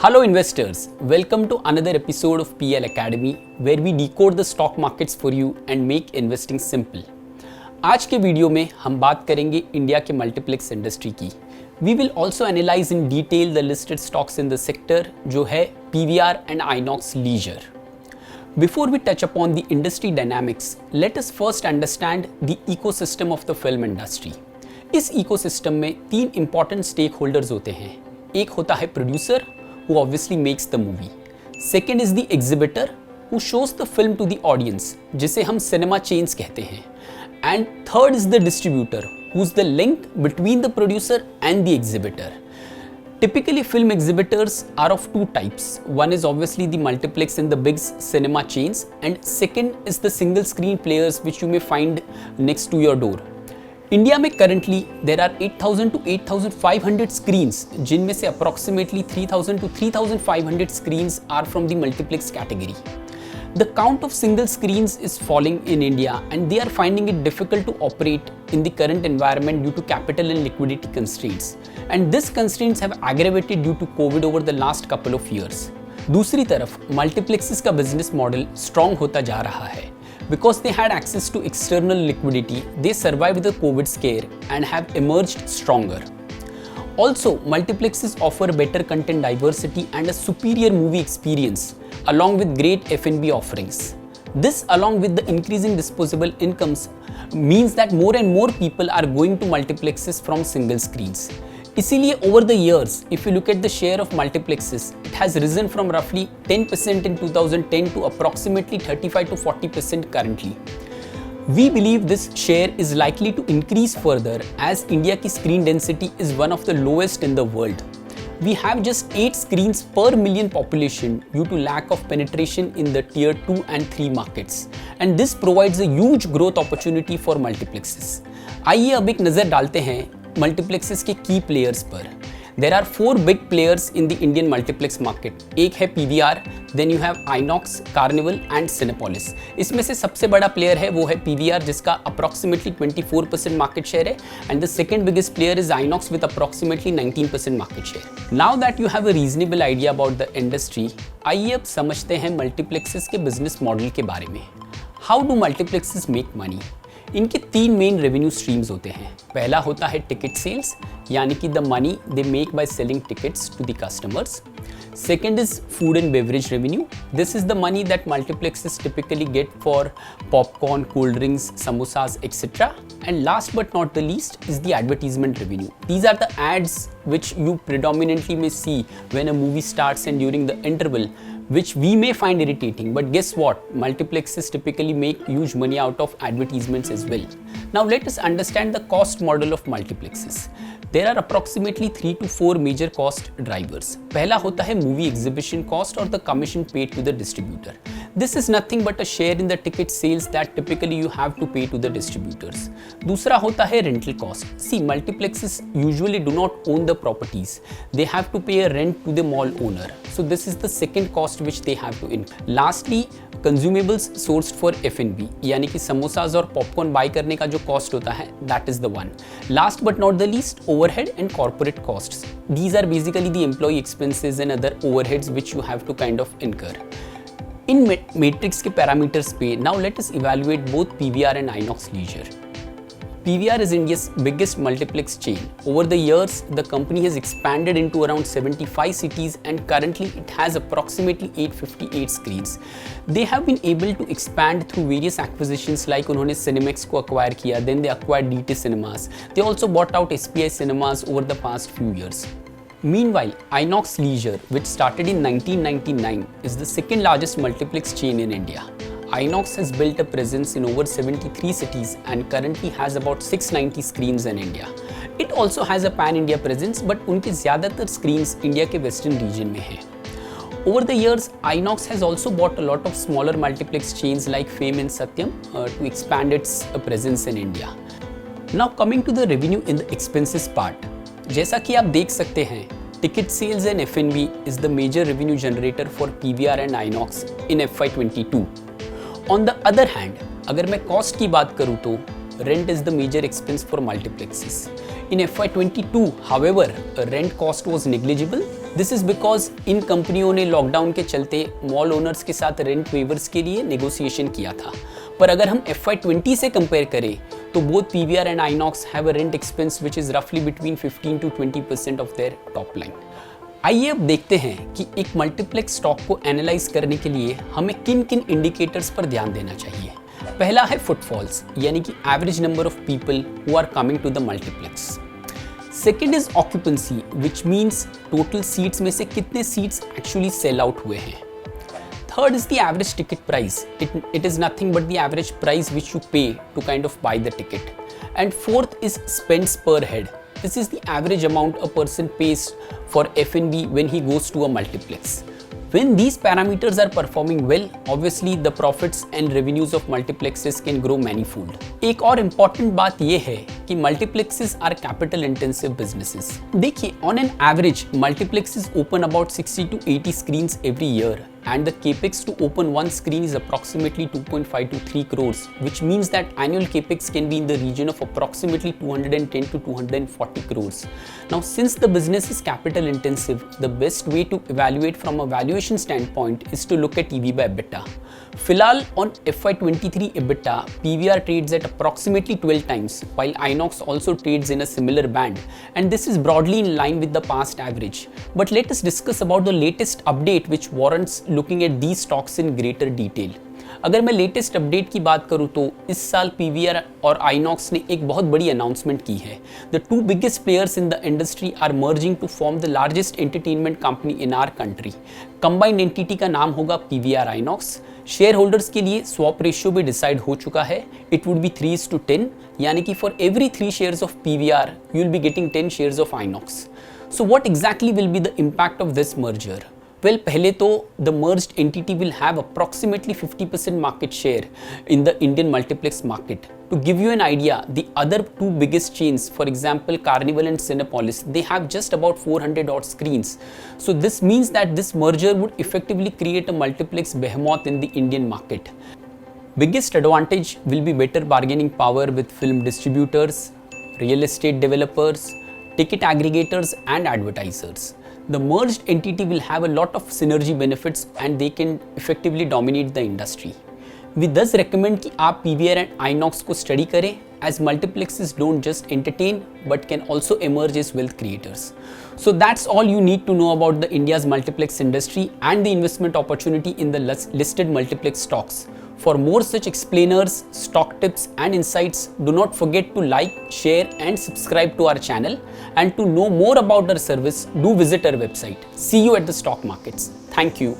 Hello investors, welcome to another episode of PL Academy where we decode the stock markets for you and make investing simple. आज के video में हम बात करेंगे India के multiplex industry की. We will also analyze in detail the listed stocks in the sector जो है PVR and Inox Leisure. Before we touch upon the industry dynamics, let us first understand the ecosystem of the film industry. इस ecosystem में तीन important stakeholders होते हैं. एक होता है producer who obviously makes the movie. Second is the exhibitor who shows the film to the audience, जिसे हम cinema chains कहते हैं. And third is the distributor, who's the link between the producer and the exhibitor. Typically, film exhibitors are of two types. One is obviously the multiplex and the big cinema chains, and second is the single screen players which you may find next to your door. India में currently there are 8,000 to 8,500 screens, जिनमें से approximately 3,000 to 3,500 screens are from the multiplex category. The count of single screens is falling in India and they are finding it difficult to operate in the current environment due to capital and liquidity constraints. And these constraints have aggravated due to COVID over the last couple of years. दूसरी तरफ multiplexes का business model strong होता जा रहा है. Because they had access to external liquidity, they survived the COVID scare and have emerged stronger. Also, multiplexes offer better content diversity and a superior movie experience, along with great F&B offerings. This, along with the increasing disposable incomes, means that more and more people are going to multiplexes from single screens. इसीलिए over the years, if you look at the share of multiplexes, it has risen from roughly 10% in 2010 to approximately 35 to 40% currently. We believe this share is likely to increase further as India की screen density is one of the lowest in the world. We have just 8 screens per million population due to lack of penetration in the tier 2 and 3 markets. And this provides a huge growth opportunity for multiplexes. आइए अब एक नज़र डालते हैं multiplexes के की players पर. There are 4 big players in the Indian multiplex market. एक है PVR, then you have Inox, Carnival and Cinepolis. इसमें से सबसे बड़ा प्लेयर है वो है PVR, जिसका अप्रॉक्सीमेटली 24% मार्केट शेयर है, and the second biggest player is Inox with approximately 19% market share. Now that you have a reasonable idea about the industry, आइए अब समझते हैं मल्टीप्लेक्सेस के बिजनेस मॉडल के बारे में. How do multiplexes make money? इनके 3 मेन रेवेन्यू स्ट्रीम्स होते हैं. पहला होता है टिकट सेल्स, यानी कि the money they make by selling tickets to the customers. Second is food and beverage revenue. This is the money that multiplexes typically get for popcorn, cold drinks, samosas, etc. And last but not the least is the advertisement revenue. These are the ads which you predominantly may see when a movie starts and during the interval, which we may find irritating. But guess what? Multiplexes typically make huge money out of advertisements as well. Now let us understand the cost model of multiplexes. There are approximately 3 to 4 major cost drivers. पहला होता है movie exhibition cost or the commission paid to the distributor. This is nothing but a share in the ticket sales that typically you have to pay to the distributors. दूसरा होता है rental cost. See, multiplexes usually do not own the properties. They have to pay a rent to the mall owner. So this is the second cost which they have to incur. Lastly, consumables sourced for F&B, यानी कि samosas और popcorn bye करने का जो cost होता है, that is the one. Last but not the least, overhead and corporate costs. These are basically the employee expenses and other overheads which you have to kind of incur. In matrix के parameters पे, now let us evaluate both PVR and Inox Leisure. PVR is India's biggest multiplex chain. Over the years, the company has expanded into around 75 cities and currently it has approximately 858 screens. They have been able to expand through various acquisitions like उन्होंने Cinemax को acquire किया, then they acquired DT Cinemas. They also bought out SPI Cinemas over the past few years. Meanwhile, Inox Leisure, which started in 1999, is the second largest multiplex chain in India. Inox has built a presence in over 73 cities and currently has about 690 screens in India. It also has a pan-India presence, but उनके ज़्यादातर screens India के western region में हैं. Over the years, Inox has also bought a lot of smaller multiplex chains like Fame and Satyam to expand its presence in India. Now coming to the revenue in the expenses part. जैसा कि आप देख सकते हैं, ticket sales and F&B is the major revenue generator for PVR and Inox in FY22. On the other hand, अगर मैं cost की बात करूँ तो rent is the major expense for multiplexes. In FY22, however, rent cost was negligible this is because in कंपनियों ने lockdown के चलते मॉल ओनर्स के साथ रेंट वेवर्स के लिए नेगोशिएशन किया था। पर अगर हम FY20 से कंपेयर करें तो both PVR and Inox have a rent expense which is रफली between 15 to 20% of their top line. आइए अब देखते हैं कि एक मल्टीप्लेक्स स्टॉक को एनालाइज करने के लिए हमें किन किन इंडिकेटर्स पर ध्यान देना चाहिए। पहला है फुटफॉल्स, यानी कि average number of people who are coming to the multiplex. Second is occupancy, which means total seats में से कितने सीट्स एक्चुअली सेल आउट हुए हैं। Third is the average ticket price. It is nothing but the average price which you pay to kind of buy the ticket. And fourth is spends per head. This is the average amount a person pays for F&B when he goes to a multiplex. When these parameters are performing well, obviously the profits and revenues of multiplexes can grow manifold. एक और important बात ये है कि multiplexes are capital intensive businesses. देखिए, on an average, multiplexes open about 60 to 80 screens every year. And the capex to open one screen is approximately 2.5 to 3 crores, which means that annual capex can be in the region of approximately 210 to 240 crores. Now, since the business is capital intensive, the best way to evaluate from a valuation standpoint is to look at EV by EBITDA. Filal on FY23 EBITDA, PVR trades at approximately 12 times, while Inox also trades in a similar band, and this is broadly in line with the past average. But let us discuss about the latest update which warrants looking at these stocks in greater detail. अगर मैं latest update की बात करूं तो इस साल PVR और Inox ने एक बहुत बड़ी अनाउंसमेंट की है। The two biggest players in the industry are merging to form the largest entertainment company in our country. Combined entity का नाम होगा PVR Inox। शेयर होल्डर्स के लिए स्वैप रेशियो भी डिसाइड हो चुका है। इट वुड बी 3:10, यानी कि for every 3 shares of PVR you will be getting 10 shares of Inox। So what exactly will be the impact of this merger? Well, पहले तो the merged entity will have approximately 50% market share in the Indian multiplex market. To give you an idea, the other two biggest chains, for example, Carnival and Cinepolis, they have just about 400 odd screens. So this means that this merger would effectively create a multiplex behemoth in the Indian market. Biggest advantage will be better bargaining power with film distributors, real estate developers, ticket aggregators and advertisers. The merged entity will have a lot of synergy benefits and they can effectively dominate the industry. We thus recommend कि आप PVR and Inox को study करें, as multiplexes don't just entertain but can also emerge as wealth creators. So that's all you need to know about the India's multiplex industry and the investment opportunity in the listed multiplex stocks. For more such explainers, stock tips and insights, do not forget to like, share and subscribe to our channel. And to know more about our service, do visit our website. See you at the stock markets. Thank you.